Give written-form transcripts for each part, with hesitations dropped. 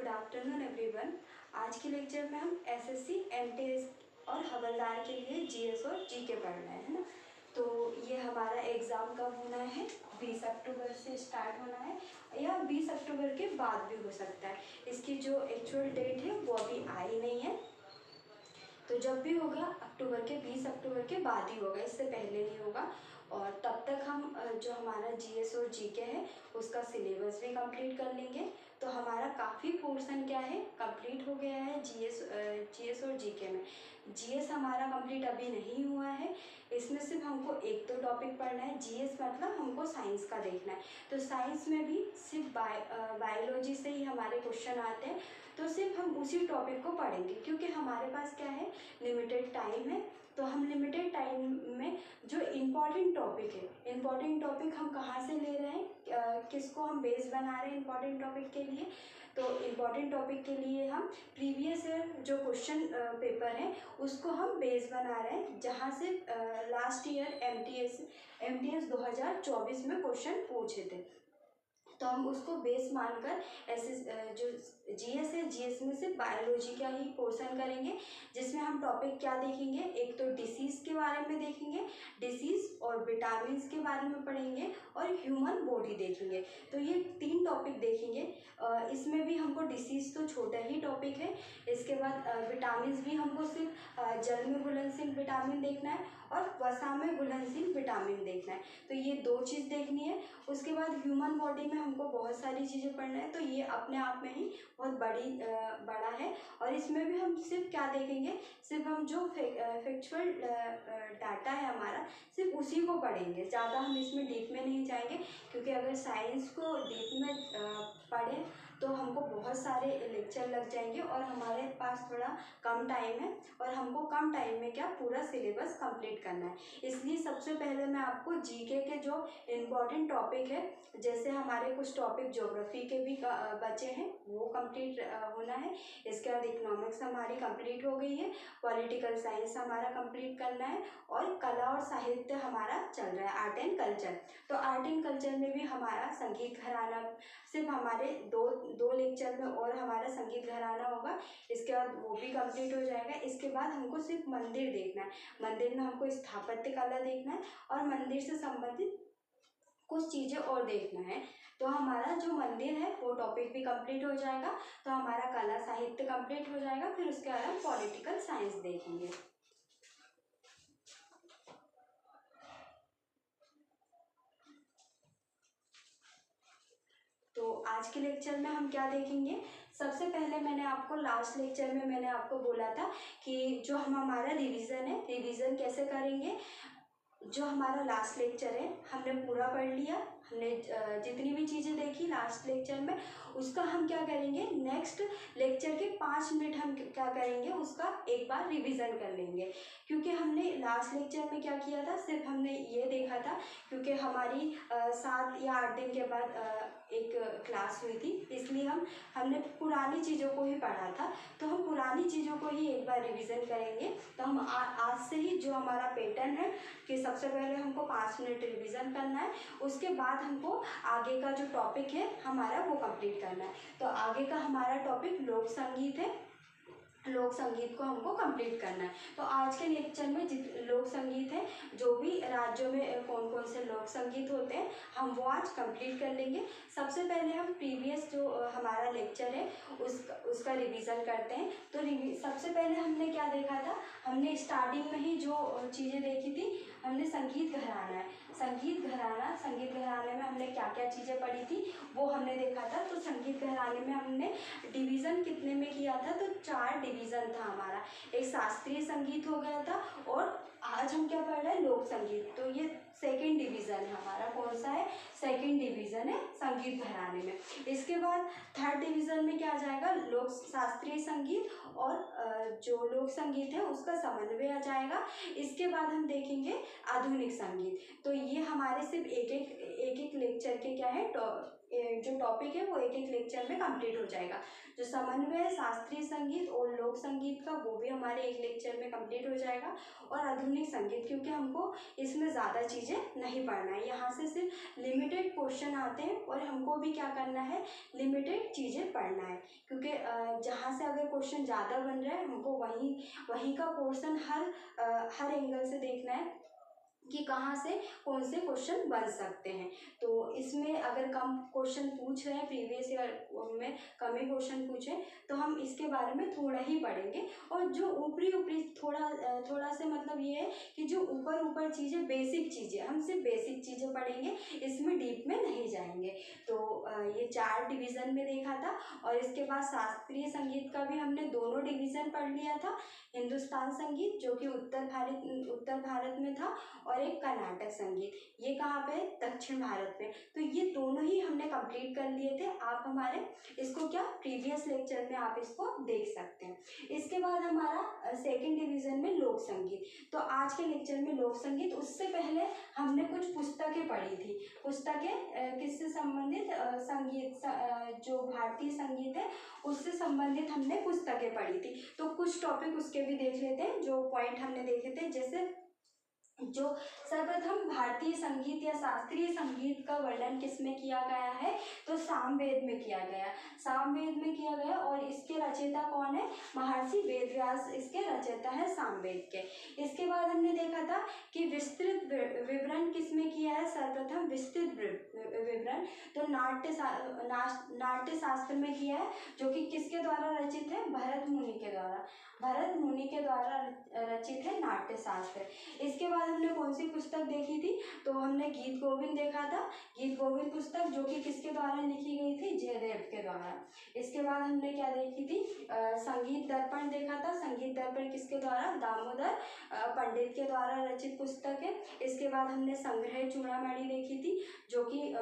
Good afternoon everyone. आज के lecture में हम एसएससी, एमटीएस और हवलदार के लिए जीएस और जीके पढ़ रहे हैं ना। तो ये हमारा एग्ज़ाम कब होना है? 20 अक्टूबर से स्टार्ट होना है या 20 अक्टूबर के बाद भी हो सकता है। इसकी जो एक्चुअल डेट है वो अभी आई नहीं है, तो जब भी होगा अक्टूबर के 20 अक्टूबर के बाद ही होगा, इससे पहले नहीं होगा। और तब तक हम जो हमारा जीएस और जीके है उसका सिलेबस भी कंप्लीट कर लेंगे। तो हमारा काफ़ी पोर्शन क्या है, कंप्लीट हो गया है जीएस और जीके में। जीएस हमारा कंप्लीट अभी नहीं हुआ है, इसमें सिर्फ हमको एक दो टॉपिक पढ़ना है। जीएस मतलब हमको साइंस का देखना है, तो साइंस में भी सिर्फ बायोलॉजी से ही हमारे क्वेश्चन आते हैं, तो सिर्फ हम उसी टॉपिक को पढ़ेंगे क्योंकि हमारे पास क्या है, लिमिटेड टाइम है। तो हम लिमिटेड टाइम में जो इम्पॉर्टेंट टॉपिक है, इम्पॉर्टेंट टॉपिक हम कहाँ से ले रहे हैं, किसको हम बेस बना रहे हैं इम्पॉर्टेंट टॉपिक के लिए। तो इम्पॉर्टेंट टॉपिक के लिए हम प्रीवियस ईयर जो क्वेश्चन पेपर है उसको हम बेस बना रहे हैं, जहाँ से लास्ट ईयर एमटीएस 2024 में क्वेश्चन पूछे थे। तो हम उसको बेस मानकर ऐसे जो जीएस है, जीएस में से बायोलॉजी का ही पोर्शन करेंगे, जिसमें हम टॉपिक क्या देखेंगे, एक तो डिसीज़ के बारे में देखेंगे, डिसीज़ और विटामिन के बारे में पढ़ेंगे और ह्यूमन बॉडी देखेंगे। तो ये 3 टॉपिक देखेंगे। इसमें भी हमको डिसीज़ तो छोटा ही टॉपिक है। इसके बाद विटामिन भी हमको सिर्फ जल में घुलनशील विटामिन देखना है और वसा में घुलनशील विटामिन देखना है। तो ये 2 चीज़ देखनी है। उसके बाद ह्यूमन बॉडी में हमको बहुत सारी चीज़ें पढ़ना है, तो ये अपने आप में ही बहुत बड़ा है। और इसमें भी हम सिर्फ क्या देखेंगे, सिर्फ हम जो फैक्चुअल डाटा है हमारा सिर्फ उसी को पढ़ेंगे, ज़्यादा हम इसमें डीप में नहीं जाएंगे। क्योंकि अगर साइंस को डीप में पढ़ें तो हमको बहुत सारे लेक्चर लग जाएंगे और हमारे पास थोड़ा कम टाइम है और हमको कम टाइम में क्या पूरा सिलेबस कंप्लीट करना है। इसलिए सबसे पहले मैं आपको जीके के जो इम्पोर्टेंट टॉपिक है, जैसे हमारे कुछ टॉपिक ज्योग्राफी के भी बचे हैं वो कंप्लीट होना है। इसके बाद इकोनॉमिक्स हमारी कंप्लीट हो गई है, पॉलिटिकल साइंस हमारा कंप्लीट करना है और कला और साहित्य हमारा चल रहा है, आर्ट एंड कल्चर। तो आर्ट एंड कल्चर में भी हमारा संगीत घराना, सिर्फ हमारे दो लेक्चर में और हमारा संगीत घराना होगा। इसके बाद वो भी कंप्लीट हो जाएगा। इसके बाद हमको सिर्फ मंदिर देखना है, मंदिर में हमको स्थापत्य कला देखना है और मंदिर से संबंधित कुछ चीज़ें और देखना है। तो हमारा जो मंदिर है वो टॉपिक भी कंप्लीट हो जाएगा, तो हमारा कला साहित्य कंप्लीट हो जाएगा। फिर उसके बाद हम पॉलिटिकल साइंस देखेंगे। तो आज के लेक्चर में हम क्या देखेंगे, सबसे पहले मैंने आपको लास्ट लेक्चर में मैंने आपको बोला था कि जो हमारा रिवीजन है, रिवीजन कैसे करेंगे। जो हमारा लास्ट लेक्चर है हमने पूरा पढ़ लिया, हमने जितनी भी चीज़ें देखी लास्ट लेक्चर में उसका हम क्या करेंगे, नेक्स्ट लेक्चर के 5 मिनट हम क्या करेंगे, उसका एक बार रिवीजन कर लेंगे। क्योंकि हमने लास्ट लेक्चर में क्या किया था, सिर्फ हमने ये देखा था, क्योंकि हमारी 7 या 8 दिन के बाद एक क्लास हुई थी, इसलिए हमने पुरानी चीज़ों को ही पढ़ा था। तो हम पुरानी चीज़ों को ही एक बार रिवीजन करेंगे। तो हम आज से ही जो हमारा पैटर्न है कि सबसे पहले हमको 5 मिनट रिवीजन करना है, उसके बाद हमको आगे का जो टॉपिक है हमारा वो कंप्लीट करना है। तो आगे का हमारा टॉपिक लोक संगीत है, लोक संगीत को हमको कंप्लीट करना है। तो आज के लेक्चर में लोक संगीत है, जो भी राज्यों में कौन कौन से लोक संगीत होते हैं हम वो आज कंप्लीट कर लेंगे। सबसे पहले हम प्रीवियस जो हमारा लेक्चर है उसका रिवीजन करते हैं। तो सबसे पहले हमने क्या देखा था, हमने स्टार्टिंग में ही जो चीज़ें देखी थी, हमने संगीत घराना है, संगीत घराने में हमने क्या क्या चीज़ें पढ़ी थी वो हमने देखा था। तो संगीत घराने में हमने डिवीज़न कितने में किया था, तो 4 डिवीज़न था हमारा। एक शास्त्रीय संगीत हो गया था और आज हम क्या पढ़ रहे हैं, लोक संगीत। तो ये सेकंड डिवीज़न है हमारा, कौन सा है, सेकंड डिवीज़न है संगीत घराने में। इसके बाद थर्ड डिवीज़न में क्या आ जाएगा, लोक शास्त्रीय संगीत और जो लोक संगीत है उसका समन्वय आ जाएगा। इसके बाद हम देखेंगे आधुनिक संगीत। तो ये हमारे सिर्फ एक एक लेक्चर के क्या है, जो टॉपिक है वो एक एक लेक्चर में कंप्लीट हो जाएगा। जो समन्वय है शास्त्रीय संगीत और लोक संगीत का, वो भी हमारे एक लेक्चर में कंप्लीट हो जाएगा। और आधुनिक संगीत, क्योंकि हमको इसमें ज़्यादा चीज़ें नहीं पढ़ना है, यहाँ से सिर्फ लिमिटेड क्वेश्चन आते हैं और हमको भी क्या करना है, लिमिटेड चीज़ें पढ़ना है। क्योंकि जहाँ से अगर क्वेश्चन ज़्यादा बन रहा है, हमको वहीं का पोर्शन हर एंगल से देखना है कि कहाँ से कौन से क्वेश्चन बन सकते हैं। तो इसमें अगर कम क्वेश्चन पूछ रहे हैं, प्रीवियस ईयर में कम ही क्वेश्चन पूछे, तो हम इसके बारे में थोड़ा ही पढ़ेंगे। और जो ऊपरी थोड़ा से मतलब ये है कि जो ऊपर चीज़ें, बेसिक चीज़ें, हम सिर्फ बेसिक चीज़ें पढ़ेंगे, इसमें डीप में नहीं जाएंगे। तो ये 4 डिवीज़न में देखा था। और इसके बाद शास्त्रीय संगीत का भी हमने दोनों डिवीज़न पढ़ लिया था। हिंदुस्तान संगीत जो कि उत्तर भारत में था, और एक कर्नाटक संगीत, ये कहाँ पे, दक्षिण भारत में। तो ये दोनों ही हमने कंप्लीट कर लिए थे। आप हमारे इसको क्या, प्रीवियस लेक्चर में आप इसको देख सकते हैं। इसके बाद हमारा सेकंड डिवीज़न में लोक संगीत। तो आज के लेक्चर में लोक संगीत, उससे पहले हमने कुछ पुस्तकें पढ़ी थी। पुस्तकें किससे संबंधित, जो भारतीय संगीत है उससे संबंधित हमने पुस्तकें पढ़ी थी। तो कुछ टॉपिक उसके भी देख लेते हैं, जो पॉइंट हमने देखे थे। जैसे जो सर्वप्रथम भारतीय संगीत या शास्त्रीय संगीत का वर्णन किसमें किया गया है, तो सामवेद में किया गया। सामवेद में किया गया, और इसके रचयिता कौन है, महर्षि वेदव्यास इसके रचयिता है सामवेद के। इसके बाद हमने देखा था कि विस्तृत विवरण किसमें किया है, सर्वप्रथम विस्तृत विवरण तो नाट्य शास्त्र में किया है, जो कि किसके द्वारा रचित है, भरत मुनि के द्वारा रचित है नाट्य शास्त्र। इसके बाद हमने कौन सी पुस्तक देखी थी, तो हमने गीत गोविंद देखा था। गीत गोविंद पुस्तक जो कि किसके द्वारा लिखी गई थी, जयदेव के द्वारा। इसके बाद हमने क्या देखी थी, संगीत दर्पण देखा था। संगीत दर्पण किसके द्वारा, दामोदर पंडित के द्वारा रचित पुस्तक है। इसके बाद हमने संग्रह चूड़ामणि देखी थी, जो कि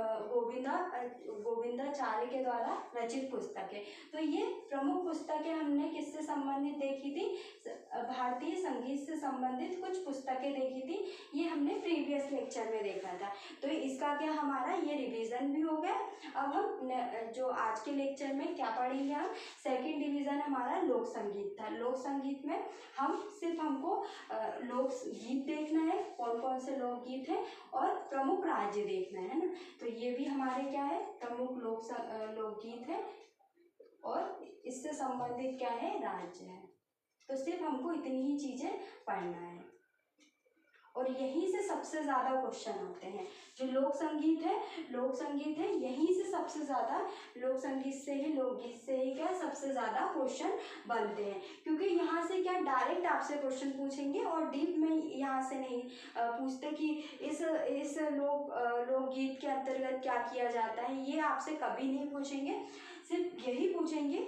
गोविंदाचार्य के द्वारा रचित पुस्तक है। तो ये प्रमुख पुस्तकें हमने किससे संबंधित देखी थी, भारतीय संगीत से संबंधित कुछ पुस्तकें देखी थी। ये हमने प्रीवियस लेक्चर में देखा था। तो इसका क्या, हमारा ये रिवीजन भी हो गया। अब हम जो आज के लेक्चर में क्या पढ़ेंगे, हम सेकंड डिवीजन हमारा लोक संगीत था। लोक संगीत में हमको लोक गीत देखना है, कौन कौन से लोक गीत हैं, और प्रमुख राज्य देखना है ना। तो ये भी हमारे क्या है, प्रमुख लोकगीत है, और इससे संबंधित क्या है, राज्य है। तो सिर्फ हमको इतनी ही चीजें पढ़ना है, और यहीं से सबसे ज़्यादा क्वेश्चन आते हैं। जो लोक संगीत है, यहीं से सबसे ज़्यादा लोक संगीत से ही, लोकगीत से ही क्या सबसे ज़्यादा क्वेश्चन बनते हैं। क्योंकि यहाँ से क्या डायरेक्ट आपसे क्वेश्चन पूछेंगे, और डीप में यहाँ से नहीं पूछते कि इस लोकगीत के अंतर्गत क्या किया जाता है, ये आपसे कभी नहीं पूछेंगे। सिर्फ यही पूछेंगे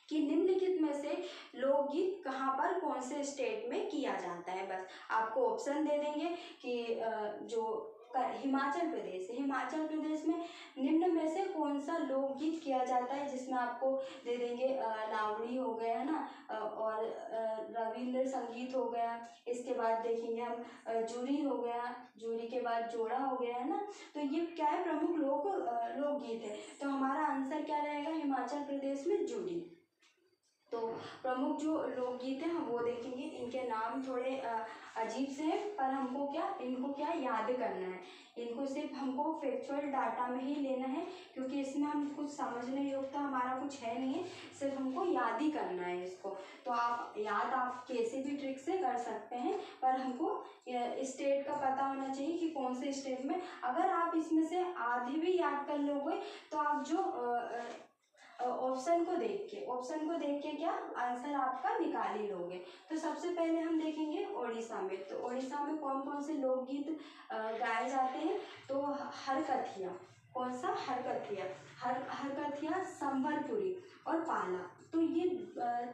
कि निम्नलिखित में से लोकगीत कहाँ पर, कौन से स्टेट में किया जाता है। बस आपको ऑप्शन दे देंगे कि जो हिमाचल प्रदेश में निम्न में से कौन सा लोकगीत किया जाता है, जिसमें आपको दे देंगे लावणी हो गया है ना, और रविंद्र संगीत हो गया। इसके बाद देखेंगे हम जूरी हो गया, जूरी के बाद जोड़ा हो गया है ना। तो ये क्या है, प्रमुख लोकगीत है। तो हमारा आंसर क्या रहेगा, हिमाचल प्रदेश में जूरी। तो प्रमुख जो लोकगीत हैं हम वो देखेंगे। इनके नाम थोड़े अजीब से हैं, पर इनको क्या याद करना है। इनको सिर्फ हमको फैक्चुअल डाटा में ही लेना है, क्योंकि इसमें हम कुछ समझने योग्य हमारा कुछ है नहीं है, सिर्फ हमको याद ही करना है इसको। तो आप कैसे भी ट्रिक से कर सकते हैं, पर हमको स्टेट का पता होना चाहिए कि कौन से स्टेट में। अगर आप इसमें से आधे भी याद कर लोगे, तो आप जो ऑप्शन को देख के क्या आंसर आपका निकाल ही लोगे। तो सबसे पहले हम देखेंगे ओडिशा में। तो ओडिशा में कौन कौन से लोकगीत गाए जाते हैं, तो हरकथिया, कौन सा, हरकथिया, संबलपुरी और पाला। तो ये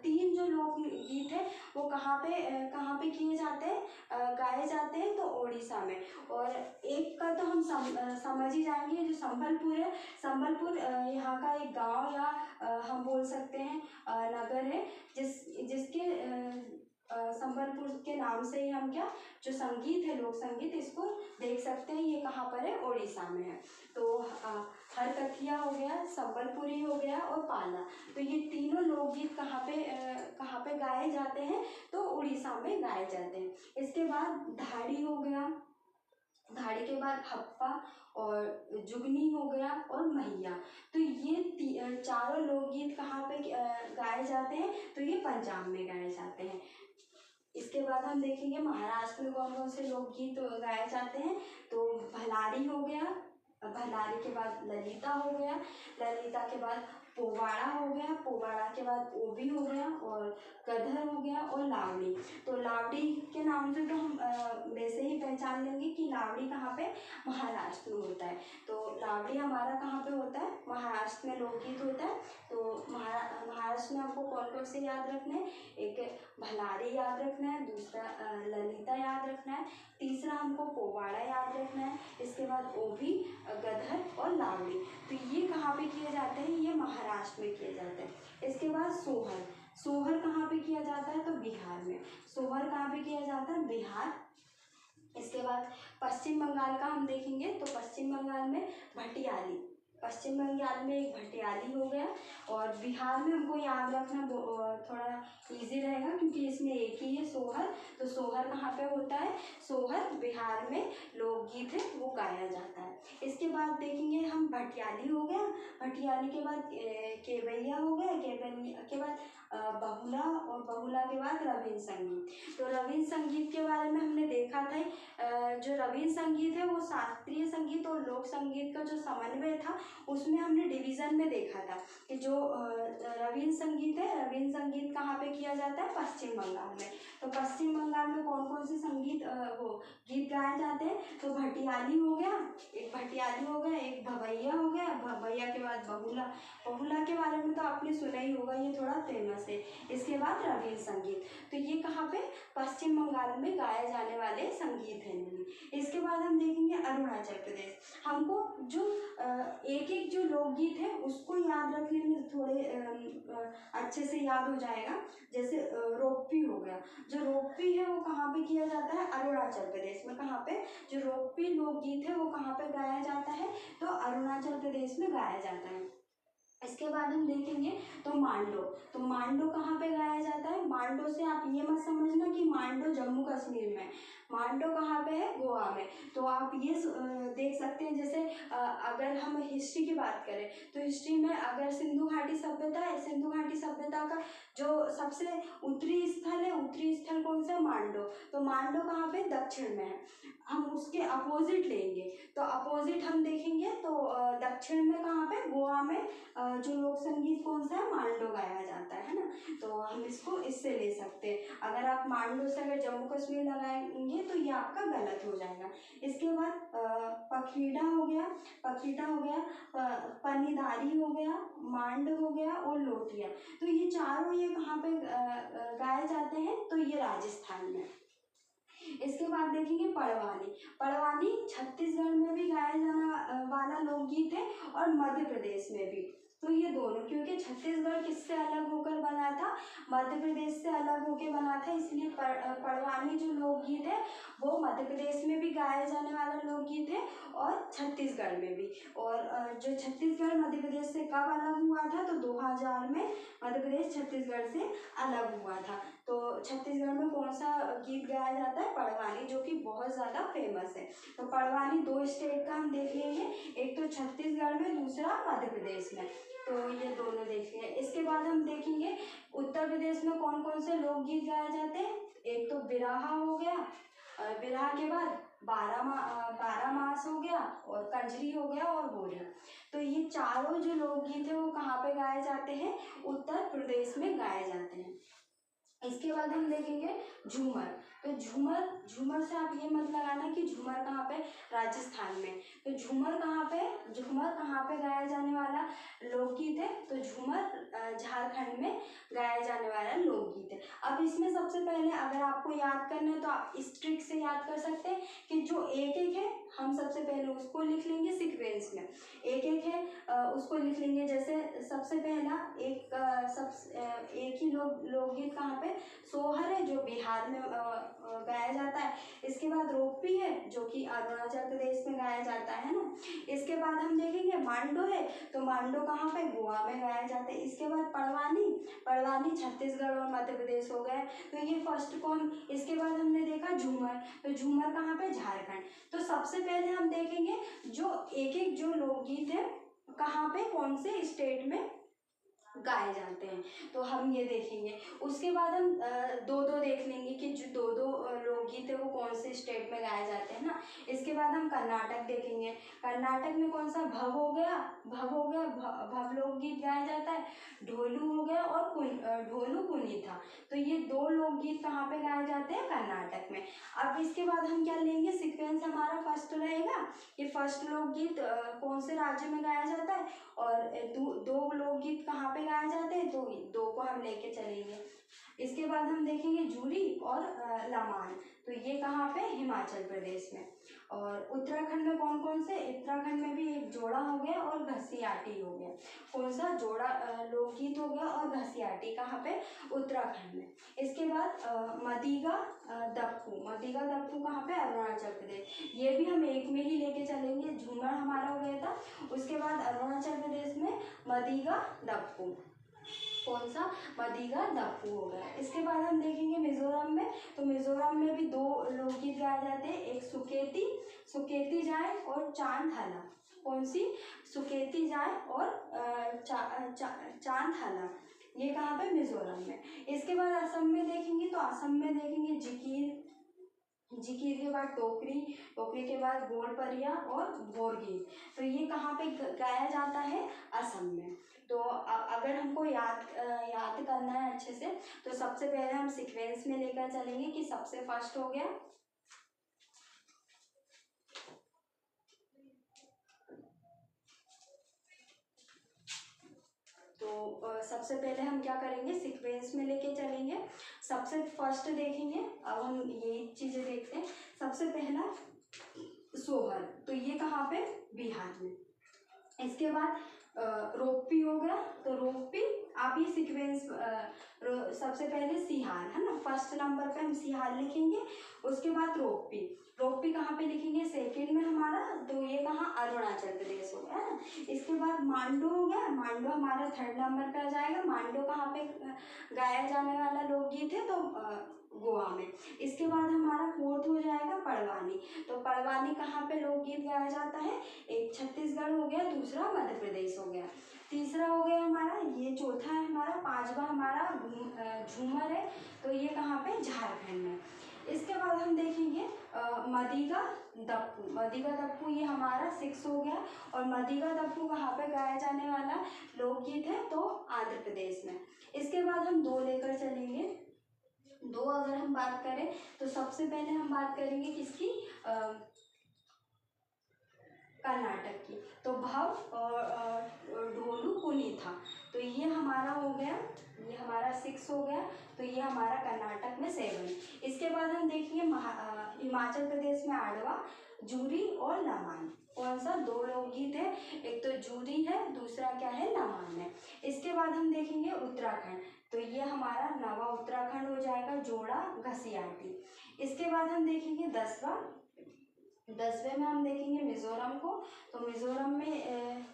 3 जो लोकगीत है वो कहाँ पे किए जाते हैं, गाए जाते हैं, तो ओडिशा में। और एक का तो हम समझ ही जाएंगे, जो संबलपुर है। संबलपुर यहाँ का एक गांव या हम बोल सकते हैं नगर है, जिसके संबलपुर के नाम से ही हम क्या जो संगीत है, लोक संगीत, इसको देख सकते हैं। ये कहाँ पर है? उड़ीसा में है। तो हरकथिया हो गया, संबलपुरी हो गया और पाला, तो ये तीनों लोकगीत कहाँ पे गाए जाते हैं? तो उड़ीसा में गाए जाते हैं। इसके बाद धाड़ी हो गया, धाड़ी के बाद हप्पा और जुगनी हो गया और मैया, तो ये चारों लोकगीत कहाँ पे गाए जाते हैं? तो ये पंजाब में गाए जाते हैं। इसके बाद हम देखेंगे महाराष्ट्र में कौन कौन से लोकगीत गाए जाते हैं। तो भलारी हो गया, भलारी के बाद ललिता हो गया, ललिता के बाद पोवाड़ा हो गया, पोवाड़ा के बाद ओबी हो गया और गदर हो गया और लावड़ी। तो लावड़ी के नाम से तो हम वैसे ही पहचान लेंगे कि लावड़ी कहाँ पे? महाराष्ट्र में होता है। तो लावड़ी हमारा कहाँ पे होता है? महाराष्ट्र में लोकगीत होता है। तो महाराष्ट्र में हमको कौन कौन से याद रखना है? एक भलारी याद रखना है, दूसरा ललिता याद रखना है, तीसरा हमको पोवाड़ा याद रखना है, इसके बाद ओबी, गदर और लावड़ी। तो ये कहाँ पे किए जाते हैं? ये महाराष्ट्र में किए जाते हैं। इसके बाद सोहर, सोहर कहाँ पे किया जाता है? तो बिहार में। सोहर कहाँ पे किया जाता है? बिहार। इसके बाद पश्चिम बंगाल का हम देखेंगे, तो पश्चिम बंगाल में भटियाली, पश्चिम बंगाल में एक भटियाली हो गया। और बिहार में हमको याद रखना थोड़ा इजी रहेगा क्योंकि इसमें एक ही है सोहर। तो सोहर कहाँ पे होता है? सोहर बिहार में लोकगीत है, वो गाया जाता है। इसके बाद देखेंगे हम भटियाली हो गया, भटियाली के बाद केवैया हो गया, केवैया के बाद बहुला और बहुला के बाद रवीन्द्र संगीत। तो रवीन्द्र संगीत के बारे में हमने देखा था, जो रवीन्द्र संगीत है वो शास्त्रीय संगीत और लोक संगीत का जो समन्वय था उसमें हमने डिवीज़न में देखा था कि जो रवीन्द्र संगीत है, रवीन्द्र संगीत कहाँ पे किया जाता है? पश्चिम बंगाल में। तो पश्चिम बंगाल में कौन कौन से संगीत वो गीत गाए जाते हैं? तो भटियाली हो गया, एक भटियाली हो गया, एक भवैया हो गया, भवैया के बाद बहुला, बहुला के बारे में तो आपने सुना ही होगा, ये थोड़ा फेमस है। इसके बाद रवीन्द्र संगीत, तो ये कहाँ पे? पश्चिम बंगाल में गाए जाने वाले संगीत हैं। इसके बाद हम देखेंगे अरुणाचल प्रदेश। हमको जो एक एक जो लोकगीत है उसको याद रखने में थोड़े अच्छे से याद हो जाएगा। जैसे रोप्पी हो गया, जो रोप्पी है वो कहाँ पे किया जाता है? अरुणाचल प्रदेश में। कहाँ पे? जो रोप्पी लोकगीत है वो कहाँ पे गाया जाता है? तो अरुणाचल प्रदेश में गाया जाता है। इसके बाद हम देखेंगे तो मांडो, तो मांडो कहाँ पे गाया जाता है? मांडो से आप ये मत समझना कि मांडो जम्मू कश्मीर में, मांडो कहाँ पे है? गोवा में। तो आप ये देख सकते हैं, जैसे अगर हम हिस्ट्री की बात करें तो हिस्ट्री में अगर सिंधु घाटी सभ्यता है, सिंधु घाटी सभ्यता का जो सबसे उत्तरी स्थल है, उत्तरी स्थल कौन सा? मांडो। तो मांडो कहाँ पे? दक्षिण में है। हम उसके अपोजिट लेंगे, तो अपोजिट हम देखेंगे तो दक्षिण में कहाँ पे? गोवा में जो लोक संगीत कौन सा है? मांडो गाया जाता है ना। तो हम इसको इससे ले सकते हैं। अगर आप मांडो से अगर जम्मू कश्मीर लगाएंगे तो ये आपका गलत हो जाएगा। इसके बाद पखीड़ा हो गया, पखीड़ा हो गया, पनीदारी हो गया, मांड हो गया और लोटिया। तो ये चारों ये कहाँ पे गाए जाते हैं? तो ये राजस्थान में। इसके बाद देखेंगे पड़वानी, पड़वानी छत्तीसगढ़ में भी गाया जाने वाला लोकगीत है और मध्य प्रदेश में भी। तो ये दोनों, क्योंकि छत्तीसगढ़ किससे अलग होकर बना था? मध्य प्रदेश से अलग होकर बना था, इसलिए पड़वानी जो लोकगीत है वो मध्य प्रदेश में भी गाया जाने वाला लोकगीत है और छत्तीसगढ़ में भी। और जो छत्तीसगढ़ मध्य प्रदेश से कब अलग हुआ था? तो 2000 में मध्य प्रदेश छत्तीसगढ़ से अलग हुआ था। तो छत्तीसगढ़ में कौन सा गीत गाया जाता है? पड़वानी, जो कि बहुत ज़्यादा फेमस है। तो पड़वानी 2 स्टेट का हम देख लेंगे, एक तो छत्तीसगढ़ में, दूसरा मध्य प्रदेश में। तो ये दोनों देख लिए। इसके बाद हम देखेंगे उत्तर प्रदेश में कौन कौन से लोकगीत गाए जाते हैं। एक तो बिरहा हो गया, बिरहा के बाद 12 मास हो गया और कंजरी हो गया और बोरी। तो ये चारों जो लोकगीत है वो कहाँ पे गाए जाते हैं? उत्तर प्रदेश में गाए जाते हैं। इसके बाद हम देखेंगे झूमर। तो झूमर, झूमर से आप ये मत लगाना कि झूमर कहाँ पे? राजस्थान में। तो झूमर कहाँ पे? झूमर कहाँ पे गाया जाने वाला लोकगीत है? तो झूमर झारखंड में गाया जाने वाला लोकगीत है। अब इसमें सबसे पहले अगर आपको याद करना है तो आप इस ट्रिक से याद कर सकते हैं कि जो एक एक है हम सबसे पहले उसको लिख लेंगे सीक्वेंस में, एक एक है उसको लिख लेंगे। जैसे सबसे पहला एक ही लोकगीत कहाँ पे, सोहर है जो बिहार में गाया जाता है। इसके बाद रोप्पी है जो कि अरुणाचल प्रदेश में गाया जाता है ना। इसके बाद हम देखेंगे मांडो है, तो मांडो कहाँ पे, गोवा में गाया जाता है। इसके बाद पड़वानी छत्तीसगढ़ और मध्य प्रदेश हो गए, तो ये फर्स्ट कौन। इसके बाद हमने देखा झूमर, तो झूमर कहाँ पे, झारखंड। तो सबसे पहले हम देखेंगे जो एक जो लोकगीत है कहाँ पे, कौन से स्टेट में गाए जाते हैं, तो हम ये देखेंगे। उसके बाद हम दो देख लेंगे कि जो दो लोकगीत है वो कौन से स्टेट में गाए जाते हैं ना। इसके बाद हम कर्नाटक देखेंगे। कर्नाटक में कौन सा, भव हो गया, भव लोकगीत गाया जाता है। ढोलू हो गया और ढोलू कुनीता, तो ये दो लोकगीत कहाँ पे गाए जाते हैं, कर्नाटक में। अब इसके बाद हम क्या लेंगे, सीक्वेंस हमारा फर्स्ट रहेगा कि फर्स्ट लोकगीत कौन से राज्य में गाया जाता है, और दो लोकगीत कहाँ पे गाए जाते हैं, तो दो को हम लेके चलेंगे। इसके बाद हम देखेंगे जूरी और लमान, तो ये कहाँ पे, हिमाचल प्रदेश में। और उत्तराखंड में कौन कौन से, उत्तराखंड में भी एक जोड़ा हो गया और घसियाटी हो गया। कौन सा, जोड़ा लोकगीत हो गया और घसियाटी कहाँ पे, उत्तराखंड में। इसके बाद मदिगा दप्पू कहाँ पे, अरुणाचल प्रदेश। ये भी हम एक में ही लेके चलेंगे, झूमर हमारा हो गया था। उसके बाद अरुणाचल प्रदेश में मदिगा दप्पू, कौन सा, मदिगा दप्पू हो गया। इसके बाद हम देखेंगे मिजोरम में, तो मिजोरम में भी दो लोकगीत गाए जाते हैं, एक सुकेती जाए और चांद हला। कौन सी, सुकेती जाए और चांद हला, ये कहाँ पे, मिजोरम में। इसके बाद असम में देखेंगे, तो असम में देखेंगे जिकीर के बाद टोकरी के बाद गोलपरिया और बोरगीत, तो ये कहाँ पे गाया जाता है, असम में। तो अगर हमको याद करना है अच्छे से, तो सबसे पहले हम सीक्वेंस में लेकर चलेंगे कि सबसे फर्स्ट हो गया, तो सबसे पहले हम क्या करेंगे, सीक्वेंस में लेके चलेंगे। सबसे फर्स्ट देखेंगे, अब हम यही चीजें देखते हैं। सबसे पहला सोहर, तो ये कहाँ पे, बिहार में। इसके बाद रोप्पी हो गया, तो रोप्पी आप ये सीक्वेंस, सबसे पहले सिहार है ना, फर्स्ट नंबर पे हम सिहार लिखेंगे। उसके बाद रोप्पी कहाँ पे लिखेंगे, सेकंड में हमारा, तो ये कहाँ, अरुणाचल प्रदेश हो गया है ना। इसके बाद मांडो हो गया, मांडो हमारा थर्ड नंबर पे आ जाएगा। मांडो कहाँ पे गाया जाने वाला लोकगीत है, तो गोवा में। इसके बाद हमारा फोर्थ हो जाएगा पड़वानी, तो पड़वानी कहाँ पे लोकगीत गाया जाता है, एक छत्तीसगढ़ हो गया, दूसरा मध्य प्रदेश हो गया, तीसरा हो गया हमारा, ये चौथा है हमारा, पांचवा हमारा झूमर है, तो ये कहाँ पे, झारखंड में। इसके बाद हम देखेंगे मदिगा दप्पू, ये हमारा 6 हो गया। और मदिगा दप्पू कहाँ पे गाया जाने वाला लोकगीत है, तो आंध्र प्रदेश में। इसके बाद हम दो लेकर चलेंगे। दो अगर हम बात करें, तो सबसे पहले हम बात करेंगे किसकी, कर्नाटक की, तो भव और ढोलू कुनीता, तो ये हमारा हो गया, ये हमारा 6 हो गया, तो ये हमारा कर्नाटक में 7। इसके बाद हम देखेंगे हिमाचल प्रदेश में आडवा, जूरी और लमान, कौन सा, दो लोकगीत है, एक तो जूरी है, दूसरा क्या है, लमान है। इसके बाद हम देखेंगे उत्तराखंड, तो ये हमारा नवा उत्तराखंड हो जाएगा, जोड़ा घसियाटी। इसके बाद हम देखेंगे 10वें में हम देखेंगे मिजोरम को, तो मिजोरम में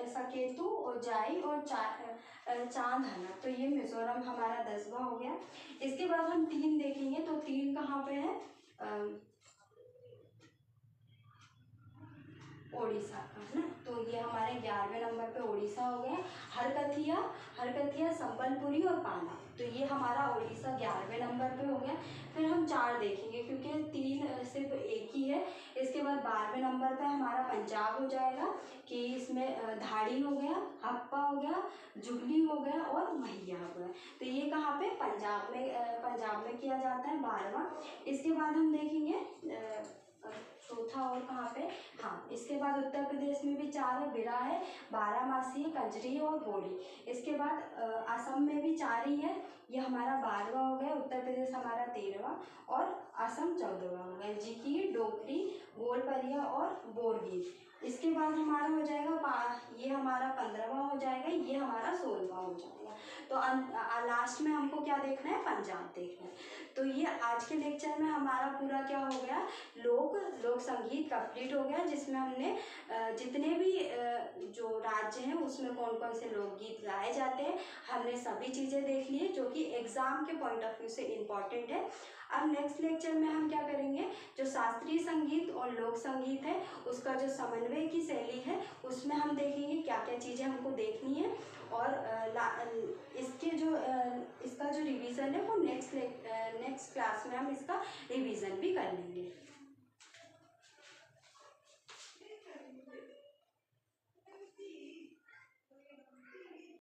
सकेतु और जाई और चांद हना, तो ये मिजोरम हमारा 10वां हो गया। इसके बाद हम 3 देखेंगे, तो 3 कहाँ पे है, ओडिशा का है ना, तो ये हमारे 11वें नंबर पे ओडिशा हो गया। हरकतिया संबलपुरी और पाला, तो ये हमारा ओडिशा 11वें नंबर पे हो गया। फिर हम 4 देखेंगे क्योंकि 3 सिर्फ एक ही है। इसके बाद 12वें नंबर पे हमारा पंजाब हो जाएगा कि इसमें धाड़ी हो गया, हप्पा हो गया, जुगली हो गया और मैया हो गया, तो ये कहाँ पे, पंजाब में किया जाता है 12वां। इसके बाद हम देखेंगे चौथा और कहाँ पे, हाँ, इसके बाद उत्तर प्रदेश में भी 4 है, बिरा है, बारामासी है, कंजरी है और बोरी। इसके बाद असम में भी 4 ही है, ये हमारा 12वां हो गया। उत्तर प्रदेश हमारा 13वां और असम 14वां हो गया, जिकी, डोगरी, गोलपरिया और बोरगीत। इसके बाद हमारा हो जाएगा ये हमारा 15वां हो जाएगा, ये हमारा 16वां हो जाएगा। तो लास्ट में हमको क्या देखना है, पंजाब देखना है। तो ये आज के लेक्चर में हमारा पूरा क्या हो गया, लोक संगीत कंप्लीट हो गया, जिसमें हमने जितने भी जो राज्य हैं उसमें कौन कौन से लोकगीत गाए जाते हैं हमने सभी चीज़ें देख ली है, जो कि एग्जाम के पॉइंट ऑफ व्यू से इम्पॉर्टेंट है। अब नेक्स्ट लेक्चर में हम क्या करेंगे, जो शास्त्रीय संगीत और लोक संगीत है उसका जो समन्वय की शैली है उसमें हम देखेंगे क्या क्या चीज़ें हमको देखनी है, और इसका जो रिवीजन है वो नेक्स्ट क्लास में हम इसका रिवीजन भी कर लेंगे।